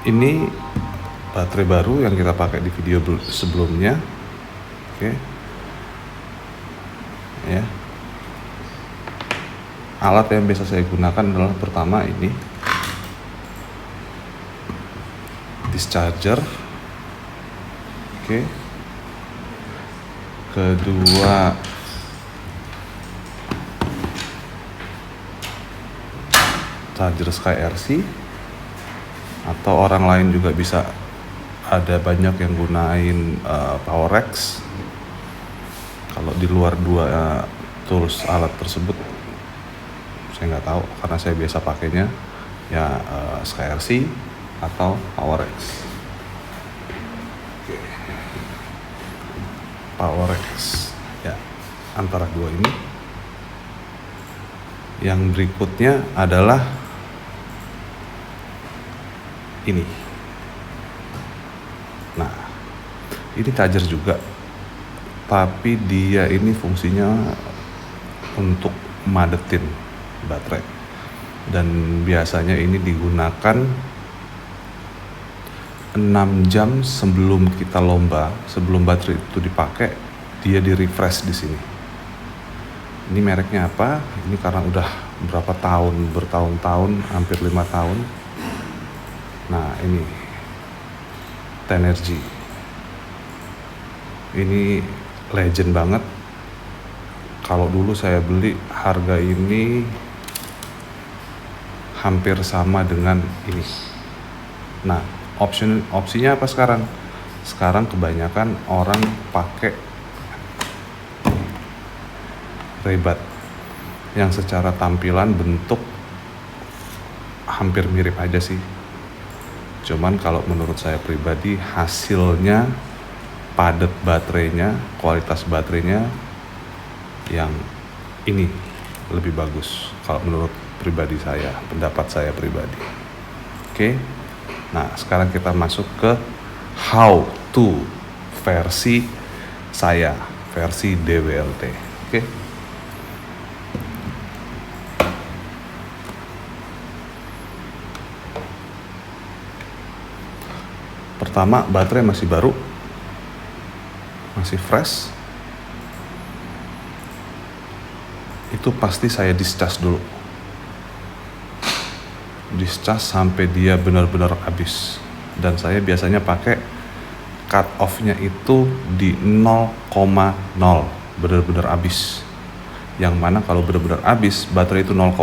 Ini baterai baru yang kita pakai di video sebelumnya. Oke. Ya. Alat yang biasa saya gunakan adalah pertama ini discharger. Oke. Kedua charger SkyRC, atau orang lain juga bisa, ada banyak yang gunain PowerX. Kalau di luar dua tools alat tersebut saya nggak tahu, karena saya biasa pakainya ya SkyRC atau PowerX. PowerX ya, antara dua ini. Yang berikutnya adalah ini. Nah, ini charger juga, tapi dia ini fungsinya untuk madetin baterai, dan biasanya ini digunakan 6 jam sebelum kita lomba. Sebelum baterai itu dipakai, dia di refresh di sini. Ini mereknya apa? Ini karena udah berapa tahun, bertahun-tahun, hampir 5 tahun. Nah, ini Tenergy. Ini legend banget. Kalau dulu saya beli, harga ini hampir sama dengan ini. Nah, opsinya apa sekarang? Sekarang kebanyakan orang pakai Ray-Ban yang secara tampilan bentuk hampir mirip aja sih. Cuman kalau menurut saya pribadi, hasilnya, padat baterainya, kualitas baterainya yang ini lebih bagus kalau menurut pribadi saya, pendapat saya pribadi. Oke. Nah, sekarang kita masuk ke how to versi saya, versi DWLT. Oke. Pertama, baterai masih baru, masih fresh. Itu pasti saya discharge dulu. Discharge sampai dia benar-benar habis. Dan saya biasanya pakai cut off-nya itu di 0,0, benar-benar habis. Yang mana kalau benar-benar habis, baterai itu 0,0,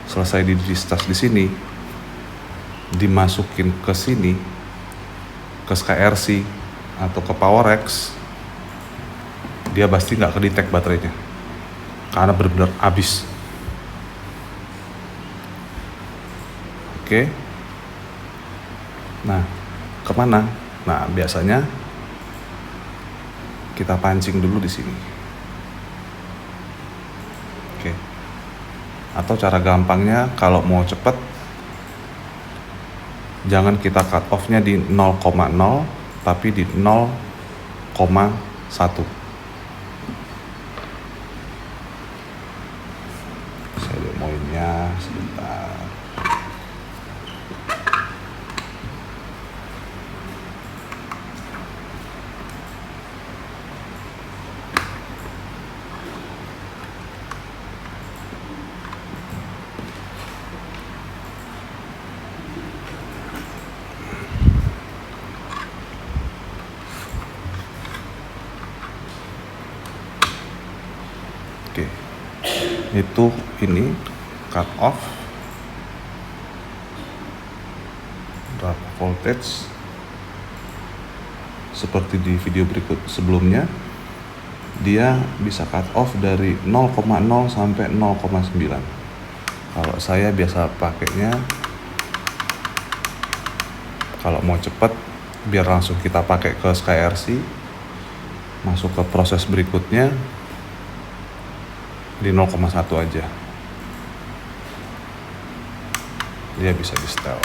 selesai di discharge di sini, dimasukin ke sini, ke SkyRC atau ke PowerX, dia pasti nggak kedetek baterainya karena benar-benar habis. Oke. Nah, kemana? Nah, biasanya kita pancing dulu di sini. Oke. Atau cara gampangnya, kalau mau cepet, jangan kita cut off-nya di 0,0, tapi di 0,1. Saya demoinnya sebentar. Oke, itu ini cut off berapa voltage seperti di video berikut sebelumnya. Dia bisa cut off dari 0,0 sampai 0,9. Kalau saya biasa pakainya, kalau mau cepet biar langsung kita pakai ke SkyRC, masuk ke proses berikutnya di 0,1 aja, dia bisa di setel.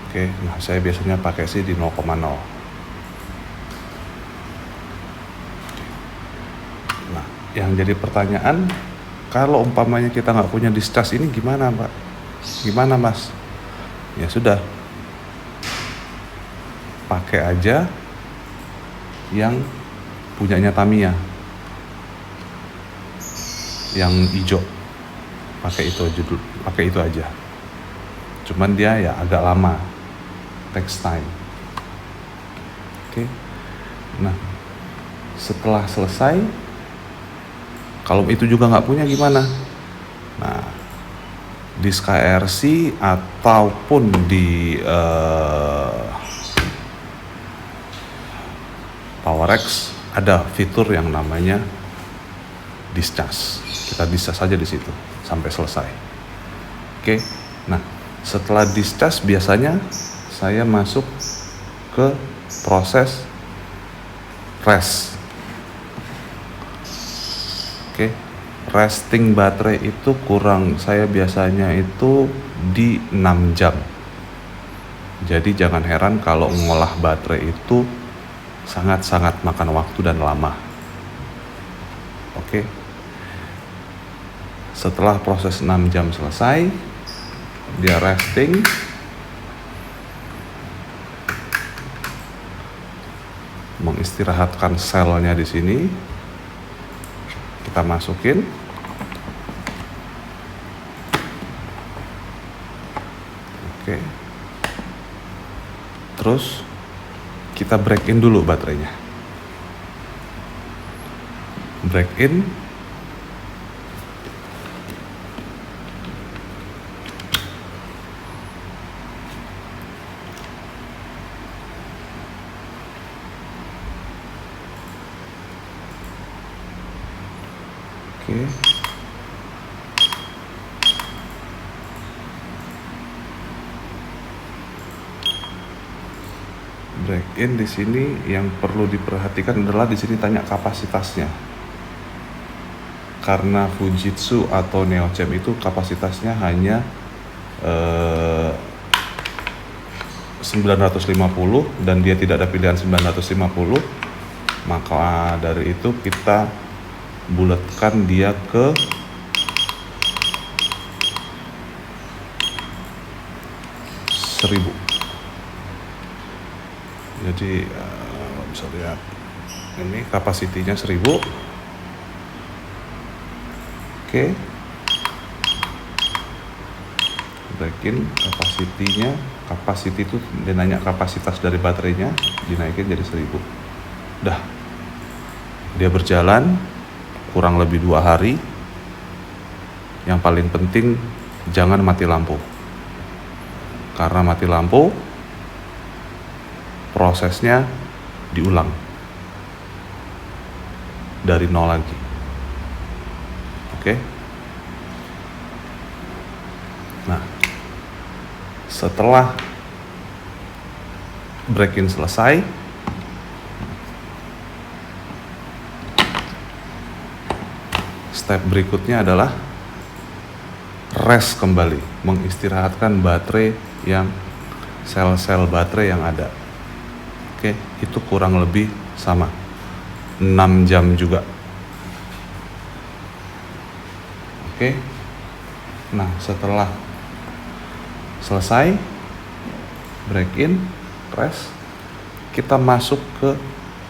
Oke, nah saya biasanya pakai sih di 0,0. Nah, yang jadi pertanyaan, kalau umpamanya kita nggak punya discharge ini gimana, Pak? Gimana mas? Ya sudah, pakai aja yang punyanya Tamiya, yang hijau, pakai itu aja. Cuman dia ya agak lama, takes time. Oke. Nah, setelah selesai, kalau itu juga nggak punya gimana? Nah, di SkyRC ataupun di PowerX ada fitur yang namanya discharge. Kita discharge aja di situ sampai selesai. Oke. Nah, setelah discharge biasanya saya masuk ke proses rest. Oke. Resting baterai itu saya biasanya itu di 6 jam. Jadi jangan heran kalau ngolah baterai itu sangat-sangat makan waktu dan lama. Oke. Setelah proses 6 jam selesai, dia resting. Mengistirahatkan selnya di sini. Kita masukin. Oke. Terus kita break in dulu baterainya. Break in. Oke. Break in di sini yang perlu diperhatikan adalah di sini tanya kapasitasnya. Karena Fujitsu atau Neochem itu kapasitasnya hanya 950 dan dia tidak ada pilihan 950, maka dari itu kita bulatkan dia ke 1000. Jadi bisa lihat ini kapasitinya 1000. Oke. Breakin kapasitinya, kapasiti itu dia nanya kapasitas dari baterainya, dinaikin jadi 1000. Dah, dia berjalan kurang lebih 2 hari. Yang paling penting jangan mati lampu, karena mati lampu prosesnya diulang dari nol lagi. Oke. Nah, setelah break-in selesai, step berikutnya adalah rest kembali, mengistirahatkan baterai yang sel-sel baterai yang ada. Oke, itu kurang lebih sama 6 jam juga. Oke. Nah, setelah selesai break in, rest, kita masuk ke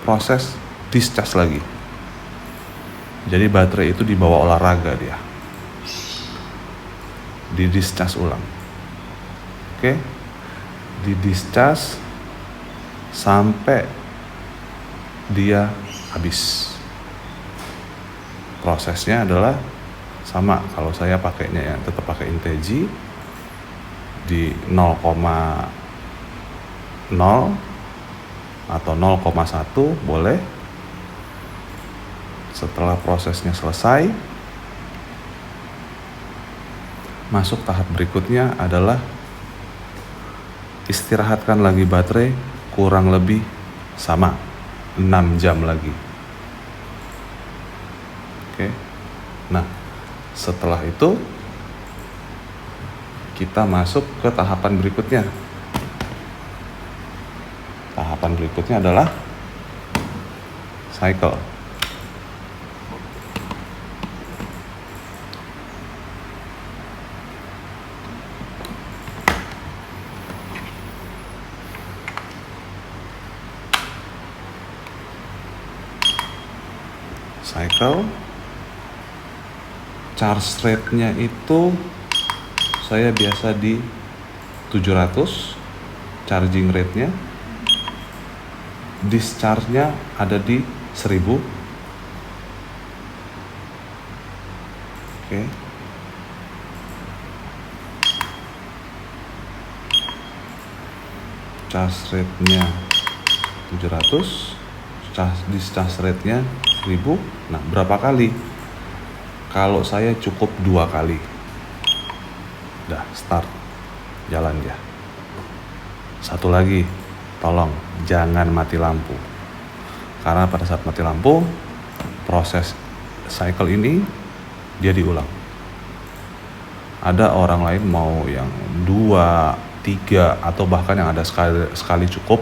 proses discharge lagi. Jadi baterai itu dibawa olahraga dia, di discharge ulang. Oke. Di discharge sampai dia habis. Prosesnya adalah sama, kalau saya pakainya ya tetap pakai Integy di 0,0 atau 0,1 boleh. Setelah prosesnya selesai, masuk tahap berikutnya adalah istirahatkan lagi baterai kurang lebih sama 6 jam lagi. Oke. Nah, setelah itu kita masuk ke tahapan berikutnya. Tahapan berikutnya adalah cycle. cycle. Charge rate-nya itu saya biasa di 700 charging rate-nya. Discharge-nya ada di 1000. Oke. Charge rate-nya 700, discharge rate-nya 1000. Nah, berapa kali? Kalau saya cukup 2 kali. Udah, start. Jalan ya. Satu lagi, tolong jangan mati lampu. Karena pada saat mati lampu, proses cycle ini dia diulang. Ada orang lain mau yang 2, 3, atau bahkan yang ada sekali cukup.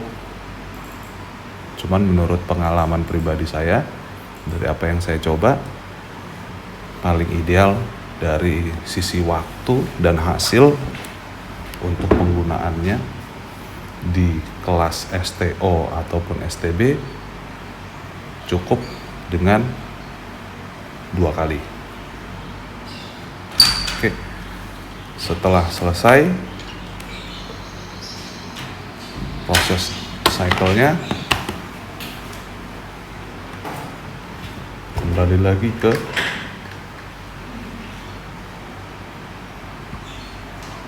Cuman menurut pengalaman pribadi saya, dari apa yang saya coba, paling ideal dari sisi waktu dan hasil untuk penggunaannya di kelas STO ataupun STB cukup dengan 2 kali. Oke. Setelah selesai proses cycle-nya, kembali lagi ke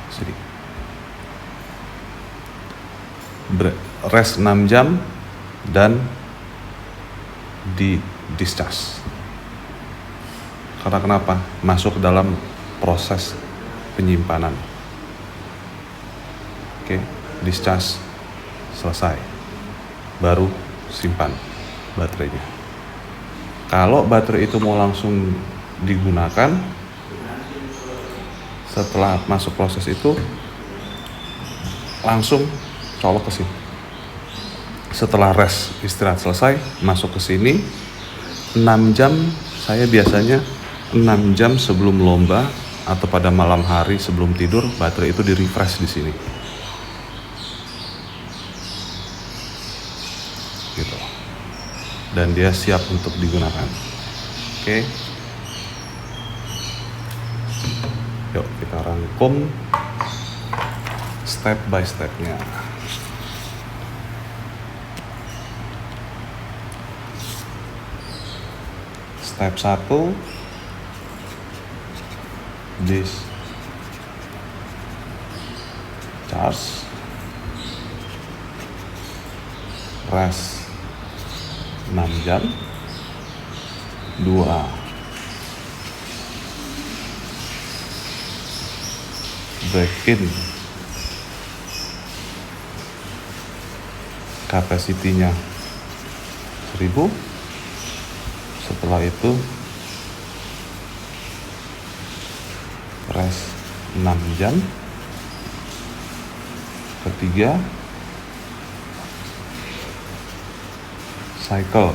sini. Rest 6 jam dan di discharge. Karena kenapa? Masuk dalam proses penyimpanan. Oke, discharge selesai, baru simpan baterainya. Kalau baterai itu mau langsung digunakan, setelah masuk proses itu langsung colok ke sini. Setelah rest istirahat selesai, masuk ke sini 6 jam. Saya biasanya 6 jam sebelum lomba atau pada malam hari sebelum tidur, baterai itu di refresh di sini. Gitu. Dan dia siap untuk digunakan. Oke. Yuk kita rangkum step by stepnya. Step 1, discharge, rest 6 jam. 2, break in, kapasitinya 1000. Setelah itu rest 6 jam. Ketiga, cycle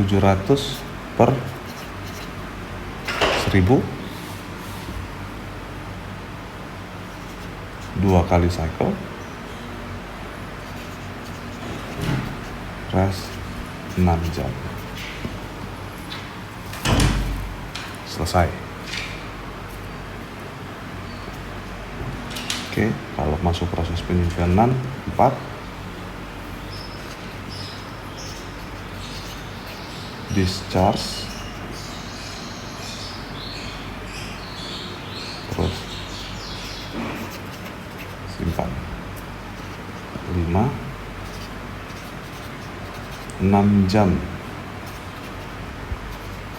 700 per 1000, 2 kali cycle, rest 6 jam. Selesai. Oke, kalau masuk proses penyimpanan 4, discharge, terus simpan. 5, 6 jam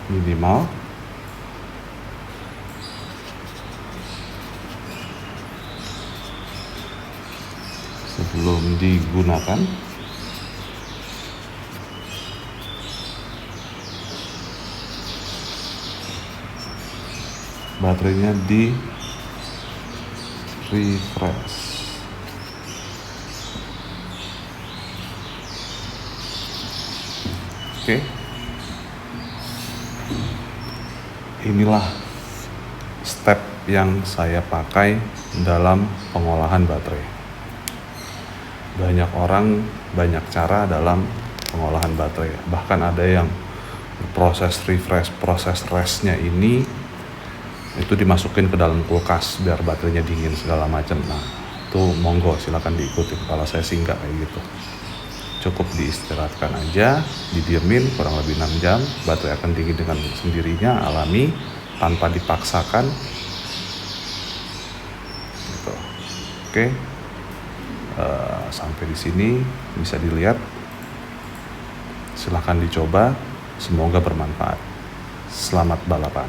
minimal. Sebelum digunakan. Baterainya di refresh. Oke. Inilah step yang saya pakai dalam pengolahan baterai. banyak orang, banyak cara dalam pengolahan baterai. Bahkan ada yang proses refresh, proses restnya ini itu dimasukin ke dalam kulkas biar baterainya dingin segala macam. Nah, itu monggo silakan diikuti. Kalau saya sih nggak kayak gitu. Cukup diistirahatkan aja, didiemin kurang lebih 6 jam, baterai akan dingin dengan sendirinya, alami, tanpa dipaksakan. Gitu. Oke. Sampai di sini bisa dilihat. Silahkan dicoba, semoga bermanfaat. Selamat balapan.